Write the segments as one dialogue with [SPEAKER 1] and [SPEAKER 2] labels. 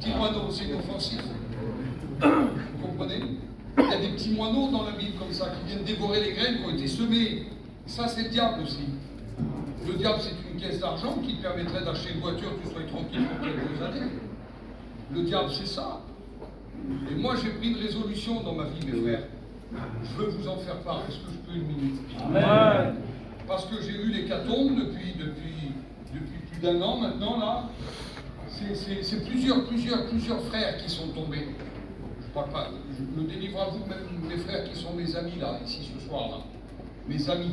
[SPEAKER 1] petit moineau, c'est inoffensif. Vous comprenez? Il y a des petits moineaux dans la Bible comme ça, qui viennent dévorer les graines qui ont été semées. Ça, c'est le diable aussi. Le diable, c'est une caisse d'argent qui te permettrait d'acheter une voiture, tu sois tranquille pour quelques années. Le diable, c'est ça. Et moi, j'ai pris une résolution dans ma vie, mes frères. Je veux vous en faire part. Est-ce que je peux une minute? Amen. Parce que j'ai eu l'hécatombe depuis plus d'un an maintenant, là. C'est plusieurs frères qui sont tombés. Je parle pas, je me délivre à vous, même mes frères qui sont mes amis, là, ici, ce soir, là. Mes amis.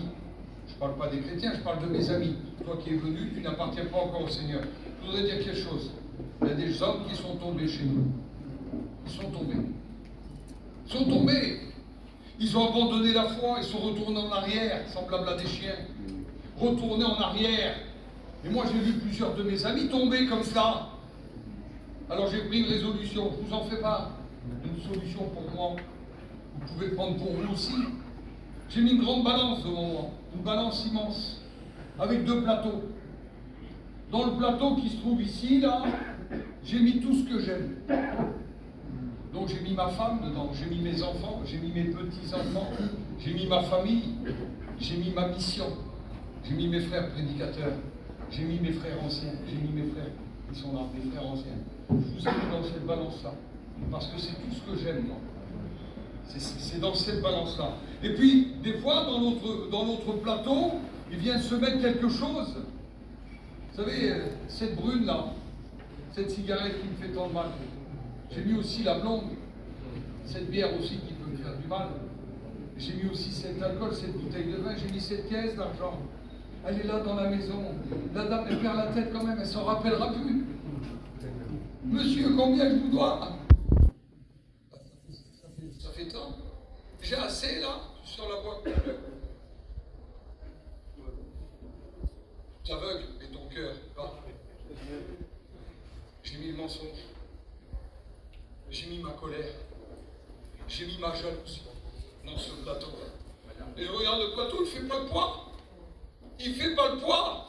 [SPEAKER 1] Je ne parle pas des chrétiens, je parle de mes amis. Toi qui es venu, tu n'appartiens pas encore au Seigneur. Je voudrais dire quelque chose. Il y a des hommes qui sont tombés chez nous. Ils sont tombés. Ils sont tombés. Ils ont abandonné la foi, ils sont retournés en arrière, semblables à des chiens. Retournés en arrière. Et moi, j'ai vu plusieurs de mes amis tomber comme ça. Alors j'ai pris une résolution. Je vous en fais pas. Une solution pour moi. Vous pouvez prendre pour vous aussi. J'ai mis une grande balance devant moi. Une balance immense. Avec 2 plateaux. Dans le plateau qui se trouve ici, là, j'ai mis tout ce que j'aime. Donc j'ai mis ma femme dedans, j'ai mis mes enfants, j'ai mis mes petits-enfants, j'ai mis ma famille, j'ai mis ma mission, j'ai mis mes frères prédicateurs, j'ai mis mes frères anciens, j'ai mis mes frères qui sont là, mes frères anciens. Je vous ai mis dans cette balance-là, parce que c'est tout ce que j'aime, moi. C'est dans cette balance-là. Et puis, des fois, dans notre plateau, il vient se mettre quelque chose. Vous savez, cette brune-là, cette cigarette qui me fait tant de mal. J'ai mis aussi la blonde, cette bière aussi qui peut me faire du mal. J'ai mis aussi cet alcool, cette bouteille de vin, j'ai mis cette caisse d'argent. Elle est là dans la maison. La dame, elle perd la tête quand même, elle s'en rappellera plus. Monsieur, combien je vous dois? Ça fait tant. J'ai assez là, sur la boîte. Tu aveugle, mais ton cœur, pas. J'ai mis le mensonge. J'ai mis ma colère, j'ai mis ma jalousie dans ce plateau. Et je regarde le plateau, il ne fait pas le poids. Il ne fait pas le poids.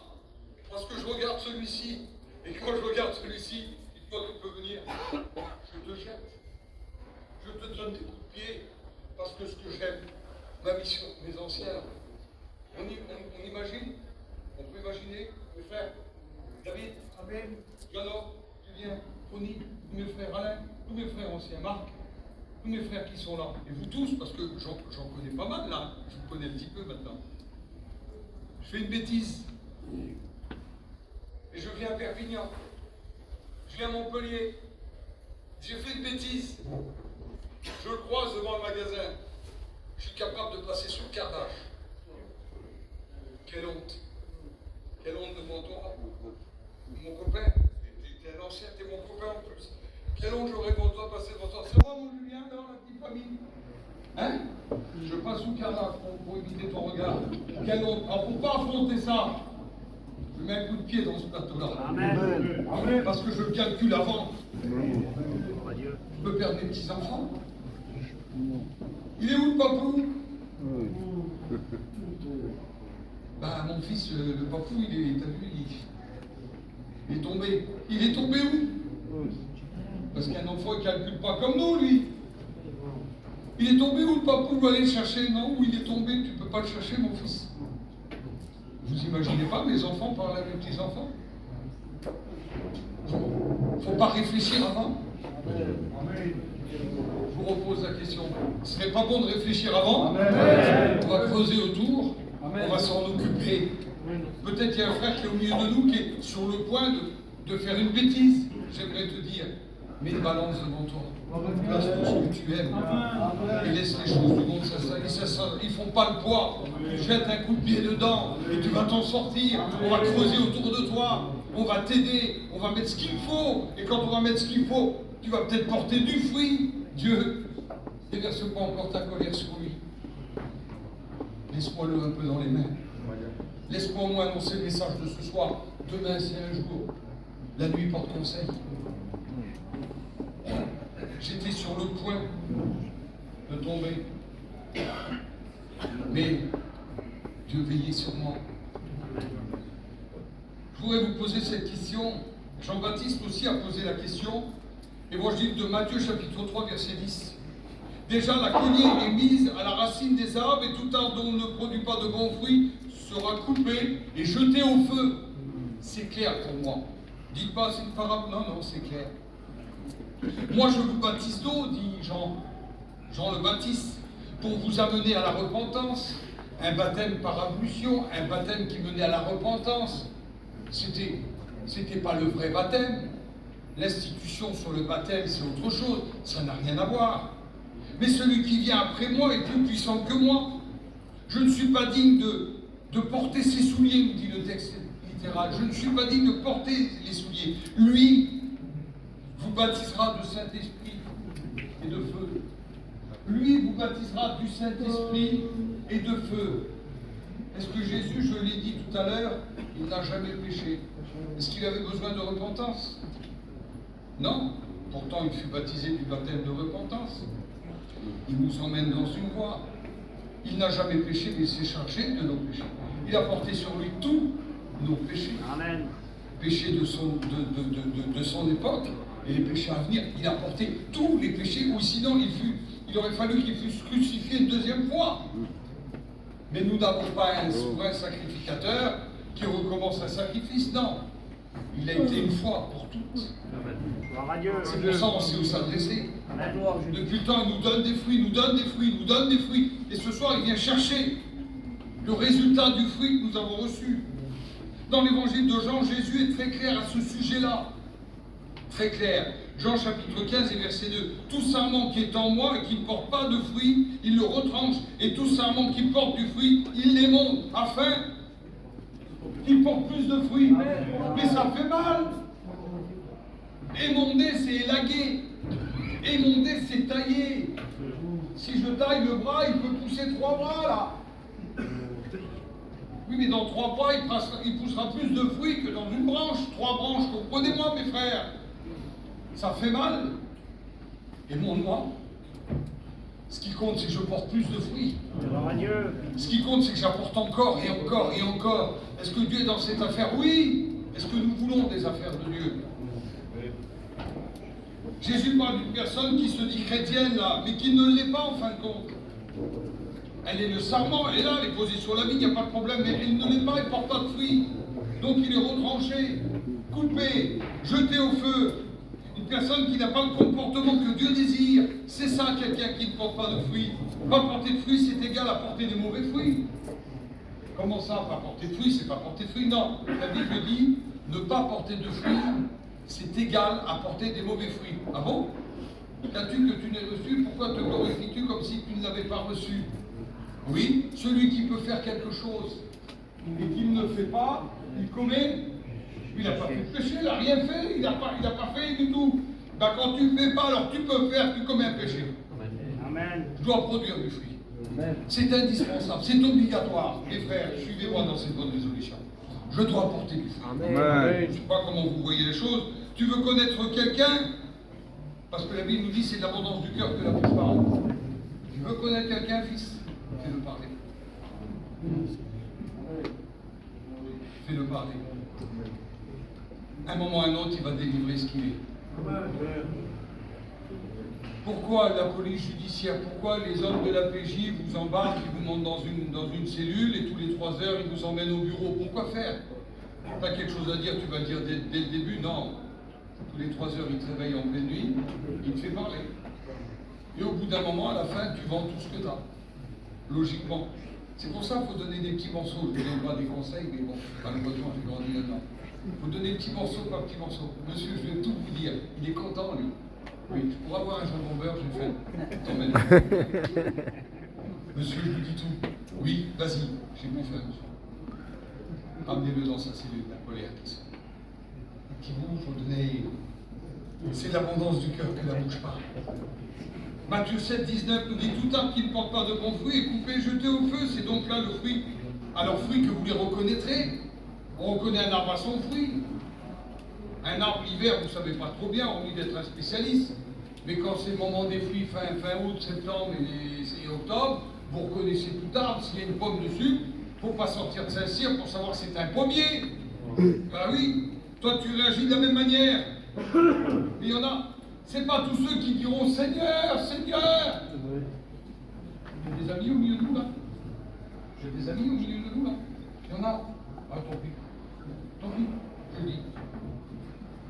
[SPEAKER 1] Parce que je regarde celui-ci. Et quand je regarde celui-ci, dis-toi que peut venir. Je te jette. Je te donne des coups de pied. Parce que ce que j'aime, ma mission, mes anciens. On imagine, on peut imaginer, mes frères, David, Amen, Janot, Julien, Tony, mes frères Alain, tous mes frères anciens, Marc, tous mes frères qui sont là, et vous tous, parce que j'en connais pas mal là, je vous connais un petit peu maintenant. Je fais une bêtise, et je viens à Perpignan, je viens à Montpellier, j'ai fait une bêtise, je le croise devant le magasin, je suis capable de passer sur le carnage. Quelle honte devant toi, mon copain, t'es un ancien, t'es mon copain en plus. Quelle honte j'aurais pour toi passer devant toi. C'est moi mon Julien dans la petite famille. Hein? Je passe sous carnage pour éviter ton regard. Quelle honte. Alors pour pas affronter ça, je mets un coup de pied dans ce plateau-là. Amen. Amen. Parce que je le calcule avant. Je peux perdre mes petits-enfants. Il est où le papou? Ben, mon fils, le papou, t'as vu, il est tombé. Il est tombé où? Parce qu'un enfant, il ne calcule pas comme nous, lui. Il est tombé où, le papou? Vous allez le chercher? Non, où il est tombé? Tu ne peux pas le chercher, mon fils. Vous imaginez pas, mes enfants parlent à mes petits-enfants? Il ne faut pas réfléchir avant. Je vous repose la question. Ce serait pas bon de réfléchir avant? Amen. On va creuser autour. Amen. On va s'en occuper. Peut-être qu'il y a un frère qui est au milieu de nous qui est sur le point de faire une bêtise. J'aimerais te dire, mets une balance devant toi. Place tout ce que tu aimes. Et laisse les choses du monde ils font pas le poids. Jette un coup de pied dedans et tu vas t'en sortir. On va creuser autour de toi. On va t'aider. On va mettre ce qu'il faut. Et quand on va mettre ce qu'il faut, tu vas peut-être porter du fruit. Dieu, déverse pas encore ta colère sur lui. Laisse-moi-le un peu dans les mains. Laisse-moi au moins annoncer le message de ce soir. Demain, c'est un jour. La nuit porte conseil. J'étais sur le point de tomber. Mais Dieu veillait sur moi. Je voudrais vous poser cette question. Jean-Baptiste aussi a posé la question. Évangile de Matthieu, chapitre 3, verset 10. Déjà, la cognée est mise à la racine des arbres, et tout arbre dont on ne produit pas de bons fruits sera coupé et jeté au feu. C'est clair pour moi. Dites pas, c'est une parabole. Non, non, c'est clair. Moi, je vous baptise d'eau, dit Jean le Baptiste, pour vous amener à la repentance. Un baptême par ablution, un baptême qui menait à la repentance. C'était pas le vrai baptême. L'institution sur le baptême, c'est autre chose. Ça n'a rien à voir. Mais celui qui vient après moi est plus puissant que moi. Je ne suis pas digne de porter ses souliers, nous dit le texte littéral. Je ne suis pas digne de porter les souliers. Lui vous baptisera de Saint-Esprit et de feu. Lui vous baptisera du Saint-Esprit et de feu. Est-ce que Jésus, je l'ai dit tout à l'heure, il n'a jamais péché? Est-ce qu'il avait besoin de repentance? Non. Pourtant, il fut baptisé du baptême de repentance. Il nous emmène dans une voie. Il n'a jamais péché, mais il s'est chargé de nos péchés. Il a porté sur lui tous nos péchés.
[SPEAKER 2] Amen.
[SPEAKER 1] Péchés de son époque et les péchés à venir. Il a porté tous les péchés, ou sinon il aurait fallu qu'il fût crucifié une deuxième fois. Mais nous n'avons pas un souverain sacrificateur qui recommence un sacrifice, non. Il a été une fois pour toutes. C'est pour ça qu'on sait où s'adresser. Depuis le temps, il nous donne des fruits, nous donne des fruits, nous donne des fruits. Et ce soir, il vient chercher le résultat du fruit que nous avons reçu. Dans l'évangile de Jean, Jésus est très clair à ce sujet-là. Très clair. Jean chapitre 15 et verset 2. Tout sarment qui est en moi et qui ne porte pas de fruit, il le retranche. Et tout sarment qui porte du fruit, il l'émonde, afin qu'il porte plus de fruits. Mais ça fait mal. Émonder, c'est élaguer. Émonder, c'est tailler. Si je taille le bras, il peut pousser 3 bras là. Oui, mais dans 3 bras, il poussera plus de fruits que dans une branche. 3 branches, comprenez-moi mes frères. Ça fait mal. Émonde-moi. Ce qui compte, c'est que je porte plus de fruits. Ce qui compte, c'est que j'apporte encore et encore et encore. Est-ce que Dieu est dans cette affaire? Oui. Est-ce que nous voulons des affaires de Dieu? Jésus parle d'une personne qui se dit chrétienne là, mais qui ne l'est pas en fin de compte. Elle est le sarment, elle est là, elle est posée sur la vigne, il n'y a pas de problème, mais elle ne l'est pas, elle ne porte pas de fruits. Donc il est retranché, coupé, jeté au feu. Une personne qui n'a pas le comportement que Dieu désire, c'est ça quelqu'un qui ne porte pas de fruits. Pas porter de fruits, c'est égal à porter des mauvais fruits. Comment ça, pas porter de fruits? C'est pas porter de fruits, non. La Bible dit, ne pas porter de fruits, c'est égal à porter des mauvais fruits. Ah bon? Qu'as-tu que tu n'aies reçu? Pourquoi te glorifies-tu comme si tu ne l'avais pas reçu? Oui, celui qui peut faire quelque chose et qu'il ne le fait pas, il commet. Il n'a pas fait de péché, il n'a rien fait, il n'a pas fait du tout. Ben, quand tu ne fais pas, alors tu peux faire, tu commets un péché. Amen. Je dois produire du fruit. C'est indispensable, c'est obligatoire. Les frères, suivez-moi dans cette bonne résolution. Je dois apporter du fruit.
[SPEAKER 3] Amen.
[SPEAKER 1] Je ne sais pas comment vous voyez les choses. Tu veux connaître quelqu'un? Parce que la Bible nous dit c'est de l'abondance du cœur que la bouche parle. Tu veux connaître quelqu'un, fils? Fais-le parler. Fais-le parler. À un moment ou à un autre, il va délivrer ce qu'il est. Pourquoi la police judiciaire? Pourquoi les hommes de la PJ vous embarquent, ils vous montent dans une cellule et tous les 3 heures, ils vous emmènent au bureau? Pourquoi faire? Tu as quelque chose à dire, tu vas le dire dès le début? Non. Tous les 3 heures, il te réveille en pleine nuit, il te fait parler. Et au bout d'un moment, à la fin, tu vends tout ce que tu as. Logiquement. C'est pour ça qu'il faut donner des petits morceaux. Je ne donne pas des conseils, mais bon, malheureusement, j'ai grandi là-dedans. Il faut donner petit morceau par petit morceau. Monsieur, je vais tout vous dire. Il est content, lui. Oui, pour avoir un jambon beurre, j'ai fait. T'emmènes. Monsieur, je vous dis tout. Oui, vas-y, j'ai bouffé, monsieur. Amenez-le dans sa cellule, la colère qui bouffe, faut donner. C'est l'abondance du cœur que la bouche parle. Matthieu 7, 19 nous dit tout arbre qui ne porte pas de bons fruits est coupé, jeté au feu. C'est donc là le fruit. Alors, fruit que vous les reconnaîtrez. On reconnaît un arbre à son fruit. Un arbre l'hiver, vous ne savez pas trop bien, hormis d'être un spécialiste. Mais quand c'est le moment des fruits, fin août, septembre et octobre, vous reconnaissez tout arbre. S'il y a une pomme dessus, il ne faut pas sortir de Saint-Cyr pour savoir que c'est un pommier. Ah oui, toi tu réagis de la même manière. Mais il y en a. C'est pas tous ceux qui diront Seigneur, Seigneur. J'ai des amis au milieu de nous là. J'ai des amis au milieu de nous là. Il y en a. Ah, tant pis. Tant pis, je dis.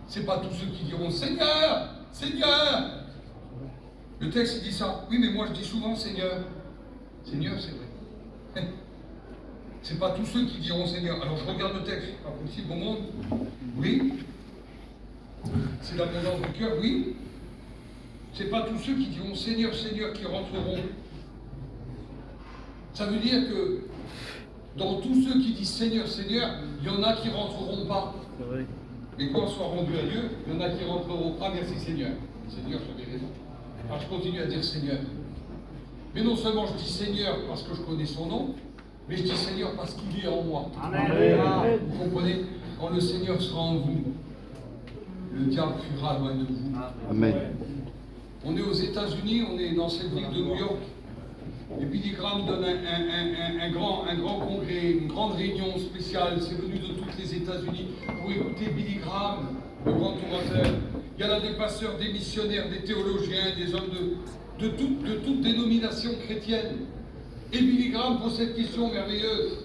[SPEAKER 1] C'est pas tous ceux qui diront Seigneur, Seigneur. Le texte il dit ça. Oui, mais moi je dis souvent Seigneur. Seigneur, c'est vrai. C'est pas tous ceux qui diront Seigneur. Alors je regarde le texte. Pas possible au monde. Oui. C'est l'abondance du cœur, oui. C'est pas tous ceux qui diront Seigneur, Seigneur qui rentreront. Ça veut dire que dans tous ceux qui disent Seigneur, Seigneur, il y en a qui ne rentreront pas. Mais quand on soit rendu à Dieu, il y en a qui rentreront. Ah, merci Seigneur. Seigneur, j'avais raison. Alors je continue à dire Seigneur. Mais non seulement je dis Seigneur parce que je connais son nom, mais je dis Seigneur parce qu'il est en moi. Amen. Vous comprenez? Quand le Seigneur sera en vous, le diable fuira loin de vous. Amen. On est aux États-Unis, on est dans cette ville de New York. Et Billy Graham donne un grand congrès, une grande réunion spéciale. C'est venu de toutes les États-Unis pour écouter Billy Graham, le grand orateur. Il y a là des pasteurs, des missionnaires, des théologiens, des hommes de toute dénomination chrétienne. Et Billy Graham pose cette question merveilleuse.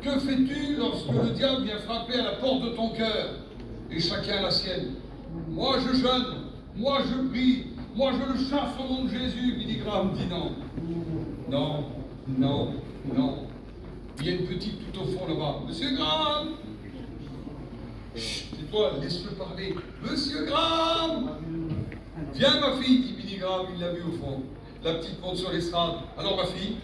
[SPEAKER 1] Que fais-tu lorsque le diable vient frapper à la porte de ton cœur? Et chacun a la sienne. Moi je jeûne, moi je prie, moi je le chasse au nom de Jésus. Billy Graham dit non. Non, non, non. Il y a une petite tout au fond là-bas. Monsieur Graham! Chut, tais-toi, laisse-le parler. Monsieur Graham! Viens ma fille, dit Billy Graham, il l'a vu au fond. La petite monte sur l'estrade. Alors ma fille,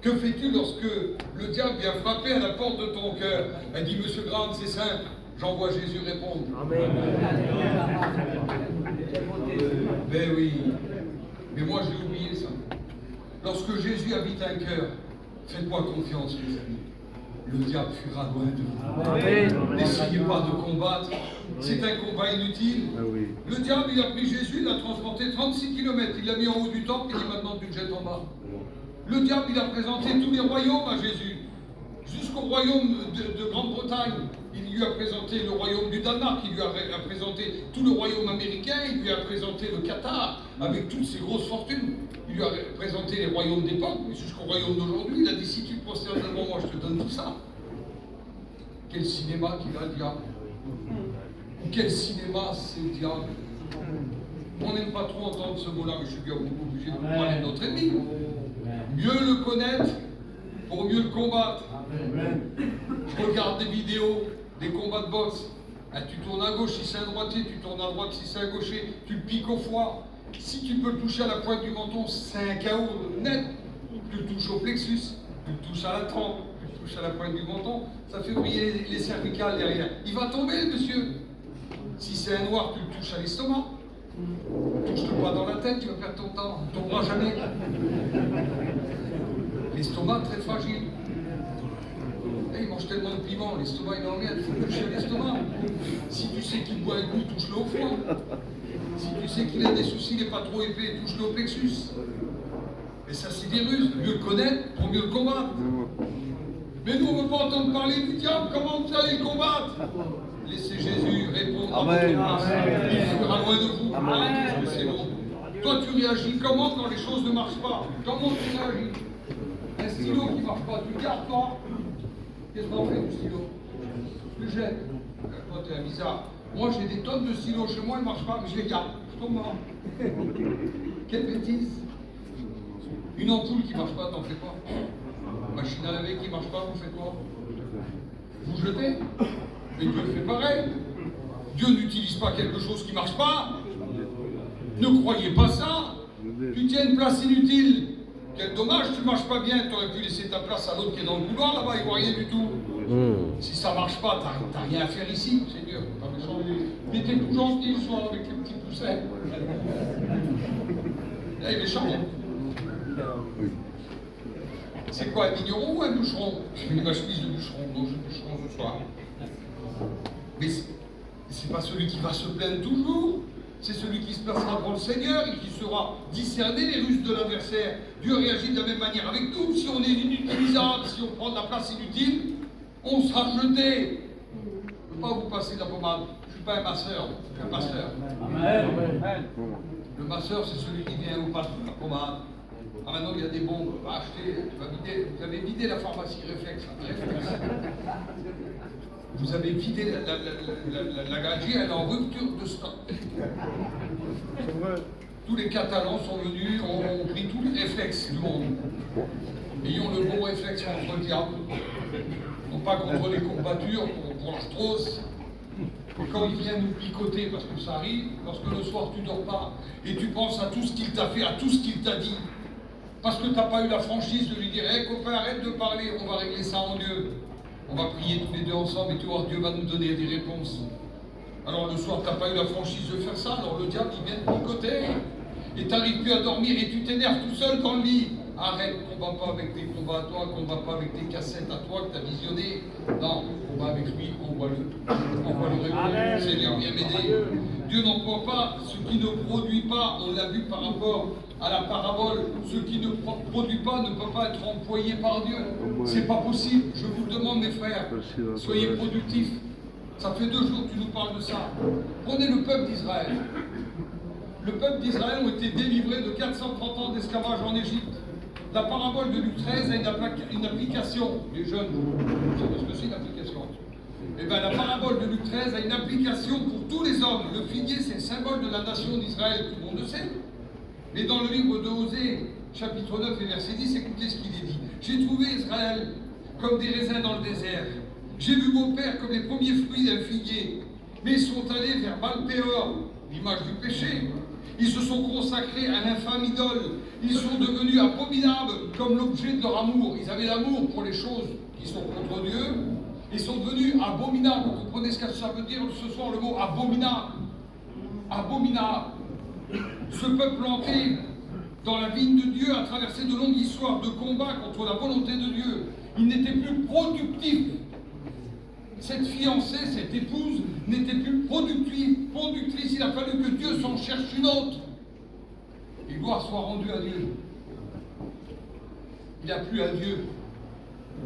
[SPEAKER 1] que fais-tu lorsque le diable vient frapper à la porte de ton cœur? Elle dit, Monsieur Graham, c'est simple. J'envoie Jésus répondre. Amen. Ben oui. Mais moi, j'ai oublié ça. Lorsque Jésus habite un cœur, faites-moi confiance, mes amis. Le diable fuira loin de vous. Amen. N'essayez pas de combattre. C'est un combat inutile. Le diable, il a pris Jésus, il l'a transporté 36 km. Il l'a mis en haut du temple, il dit maintenant tu le jettes en bas. Le diable, il a présenté tous les royaumes à Jésus. Jusqu'au royaume de Grande-Bretagne. Il lui a présenté le royaume du Danemark, il lui a présenté tout le royaume américain, il lui a présenté le Qatar, avec toutes ses grosses fortunes. Il lui a présenté les royaumes d'époque, mais jusqu'au royaume d'aujourd'hui, il a dit, si tu te prosternes devant moi, je te donne tout ça. Quel cinéma qu'il a, le diable. Quel cinéma, c'est le diable. On n'aime pas trop entendre ce mot-là, mais je suis bien beaucoup obligé de parler de notre ennemi. Mieux le connaître pour mieux le combattre. Je regarde des vidéos, des combats de boxe. Tu tournes à gauche si c'est un droitier, tu tournes à droite si c'est un gaucher, tu le piques au foie. Si tu peux le toucher à la pointe du menton, c'est un KO net. Tu le touches au plexus, tu le touches à la tempe, tu le touches à la pointe du menton, ça fait briller les cervicales derrière. Il va tomber, monsieur. Si c'est un noir, tu le touches à l'estomac. Touche-le pas dans la tête, tu vas perdre ton temps. Tu ne tomberas jamais. L'estomac, très fragile. Il mange tellement de piment, l'estomac il en merde, il faut toucher l'estomac. Si tu sais qu'il boit un coup, touche-le au foie. Si tu sais qu'il a des soucis, il n'est pas trop épais, touche-le au plexus. Et ça, c'est des ruses. Mieux le connaître pour mieux le combattre. Mais nous, on ne veut pas entendre parler du diable. Comment vous allez le combattre? Laissez Jésus répondre à votre place. Il sera loin de vous. Amen. C'est bon. Toi, tu réagis comment quand les choses ne marchent pas? Comment tu réagis? Un stylo qui ne marche pas, tu le gardes, toi? Qu'est-ce qu'on fait du stylo? Tu le jettes. Toi, t'es un bizarre. Moi, j'ai des tonnes de stylos chez moi, ils ne marchent pas, mais je les garde. Je tombe mort. Quelle bêtise. Une ampoule qui ne marche pas, t'en fais quoi? Machine à laver qui ne marche pas, vous faites quoi? Vous jetez? Mais Dieu fait pareil. Dieu n'utilise pas quelque chose qui ne marche pas. Ne croyez pas ça. Tu tiens une place inutile. Quel dommage, tu ne marches pas bien. Tu aurais pu laisser ta place à l'autre qui est dans le couloir là-bas, il ne voit rien du tout. Si ça ne marche pas, tu n'as rien à faire ici, Seigneur. Mais t'es tout gentil ce soir avec les petits poussins. Là, il est méchant. C'est quoi, un vigneron ou un bûcheron? J'ai mis ma chemise de bûcheron, donc je suis bûcheron ce soir. Mais c'est pas celui qui va se plaindre toujours, c'est celui qui se placera devant le Seigneur et qui saura discerner les ruses de l'adversaire. Dieu réagit de la même manière avec nous. Si on est inutilisable, si on prend de la place inutile, on sera jeté. Je ne peux pas vous passer de la pommade. Je suis suis pas un masseur, je suis un pasteur.
[SPEAKER 2] Amen.
[SPEAKER 1] Le masseur, c'est celui qui vient au pas de la pommade. Ah, maintenant, il y a des bombes, va acheter, vous avez vidé la pharmacie Réflexe. Réflexe. Vous avez vidé la galerie, elle est en rupture de stock. Tous les Catalans sont venus, ont pris tous les réflexes du monde. Ayons le bon réflexe contre le diable, non pas contre les courbatures, pour l'arthrose. Et quand il vient nous picoter, parce que ça arrive, lorsque le soir tu dors pas, et tu penses à tout ce qu'il t'a fait, à tout ce qu'il t'a dit, parce que tu n'as pas eu la franchise de lui dire, hé copain, arrête de parler, on va régler ça en Dieu. On va prier tous les deux ensemble et tu vois, Dieu va nous donner des réponses. Alors le soir, tu n'as pas eu la franchise de faire ça, alors le diable, il vient de picoter. Et tu n'arrives plus à dormir et tu t'énerves tout seul dans le lit. Arrête, combat pas avec tes combats à toi, combat pas avec tes cassettes à toi que tu as visionnées. Non, combat avec lui, envoie-le répondre. Seigneur, viens m'aider. Dieu n'emploie pas ce qui ne produit pas. On l'a vu par rapport à la parabole. Ce qui ne produit pas ne peut pas être employé par Dieu. C'est pas possible. Je vous le demande, mes frères, soyez productifs. Ça fait 2 jours que tu nous parles de ça. Prenez le peuple d'Israël. Le peuple d'Israël a été délivré de 430 ans d'esclavage en Égypte. La parabole de Luc 13 a une application. Les jeunes, vous savez ce que c'est une application? Eh bien, la parabole de Luc 13 a une application pour tous les hommes. Le figuier, c'est le symbole de la nation d'Israël, tout le monde le sait. Mais dans le livre de Osée, chapitre 9 et verset 10, écoutez ce qu'il est dit. J'ai trouvé Israël comme des raisins dans le désert. J'ai vu vos pères comme les premiers fruits d'un figuier. Mais ils sont allés vers Baal-Péor, l'image du péché. Ils se sont consacrés à l'infâme idole. Ils sont devenus abominables comme l'objet de leur amour. Ils avaient l'amour pour les choses qui sont contre Dieu. Ils sont devenus abominables. Vous comprenez ce que ça veut dire ce soir, le mot abominable? Abominable. Ce peuple entré dans la vigne de Dieu a traversé de longues histoires de combat contre la volonté de Dieu. Il n'était plus productif. Cette fiancée, cette épouse, n'était plus productrice. Il a fallu que Dieu s'en cherche une autre. Et gloire soit rendue à Dieu. Il a plu à Dieu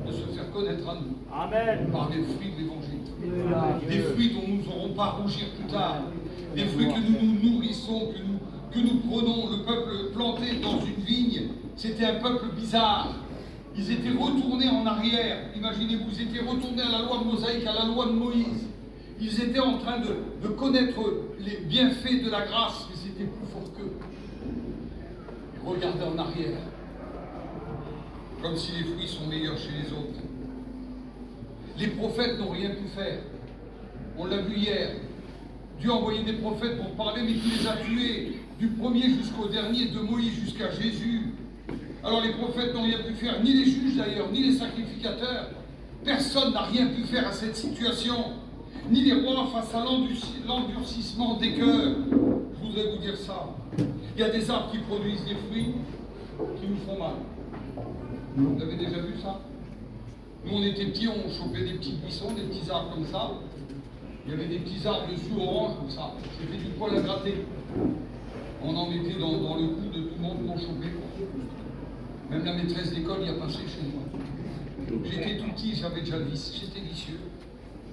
[SPEAKER 1] de se faire connaître à nous.
[SPEAKER 2] Amen.
[SPEAKER 1] Par des fruits de l'évangile. Des fruits dont nous n'aurons pas à rougir plus tard. Des fruits que nous nous nourrissons, que nous prenons. Le peuple planté dans une vigne, c'était un peuple bizarre. Ils étaient retournés en arrière. Imaginez-vous, ils étaient retournés à la loi de Mosaïque, à la loi de Moïse. Ils étaient en train de connaître les bienfaits de la grâce, mais c'était plus fort qu'eux. Ils regardaient en arrière, comme si les fruits sont meilleurs chez les autres. Les prophètes n'ont rien pu faire. On l'a vu hier. Dieu a envoyé des prophètes pour parler, mais il les a tués, du premier jusqu'au dernier, de Moïse jusqu'à Jésus. Alors les prophètes n'ont rien pu faire, ni les juges d'ailleurs, ni les sacrificateurs. Personne n'a rien pu faire à cette situation, ni les rois face à l'endurcissement des cœurs. Je voudrais vous dire ça. Il y a des arbres qui produisent des fruits qui nous font mal. Vous avez déjà vu ça? Nous on était petits, on chopait des petits buissons, des petits arbres comme ça. Il y avait des petits arbres dessus orange comme ça. C'était du poil à gratter. On en mettait dans le cou de tout le monde pour choper. Même la maîtresse d'école y a passé chez moi. J'étais tout petit, j'avais déjà le vice, j'étais vicieux.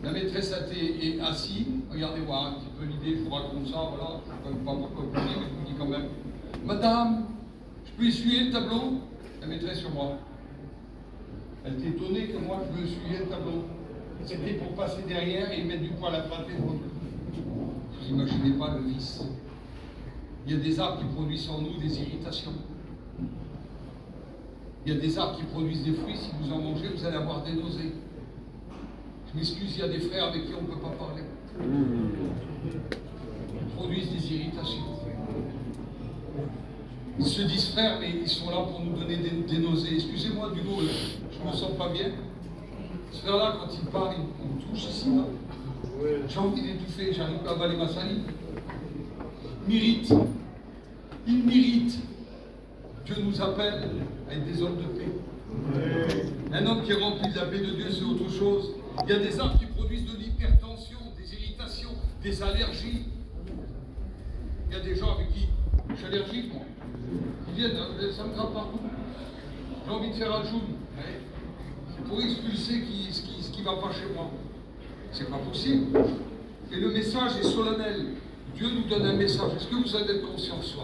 [SPEAKER 1] La maîtresse était assise, regardez voir un petit peu l'idée, je vous raconte ça, voilà, je ne sais pas pourquoi vous voulez, mais je vous dis quand même. Madame, je peux essuyer le tableau? La maîtresse sur moi. Elle était étonnée que moi je veux essuyer le tableau. C'était pour passer derrière et mettre du poil à gratter. Vous n'imaginez pas le vice. Il y a des arbres qui produisent en nous des irritations. Il y a des arbres qui produisent des fruits, si vous en mangez, vous allez avoir des nausées. Je m'excuse, il y a des frères avec qui on ne peut pas parler. Ils produisent des irritations. Ils se disent frères, mais ils sont là pour nous donner des nausées. Excusez-moi du mot, je ne me sens pas bien. Ce frère-là, quand il parle, il me touche ici, là. J'ai envie d'étouffer, j'arrive pas à avaler ma salive. Mérite. Il mérite. Dieu nous appelle à être des hommes de paix. Un homme qui est rempli de la paix de Dieu, c'est autre chose. Il y a des arbres qui produisent de l'hypertension, des irritations, des allergies. Il y a des gens avec qui je suis allergique, moi. Ils viennent, ça me gratte partout. J'ai envie de faire un jour. C'est pour expulser ce qui ne va pas chez moi. C'est pas possible. Et le message est solennel. Dieu nous donne un message. Est-ce que vous en êtes conscient ce soir?